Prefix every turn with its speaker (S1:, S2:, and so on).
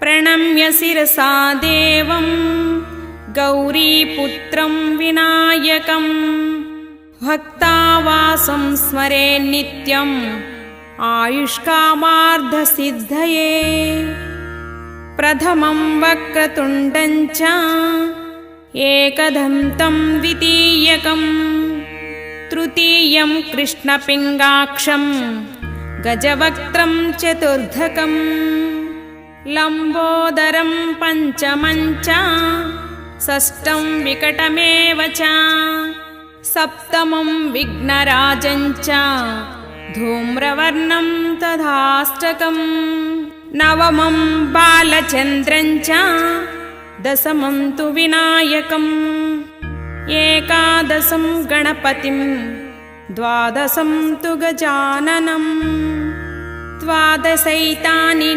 S1: प्रणम्य शिरसा देवं गौरीपुत्रं विनायकं भक्तावासं स्मरे नित्यम् आयुष्कामार्धसिद्धये। प्रथमं वक्रतुण्डं च एकदन्तं द्वितीयकं तृतीयं कृष्णपिङ्गाक्षं गजवक्त्रं चतुर्धकं लम्बोदरं पञ्चमं च षष्ठं विकटमेव च सप्तमं विघ्नराजं च धूम्रवर्णं तथाष्टकं नवमं बालचन्द्रं च दशमं तु विनायकम् एकादशं गणपतिं द्वादशं तु गजाननं द्वादशैतानि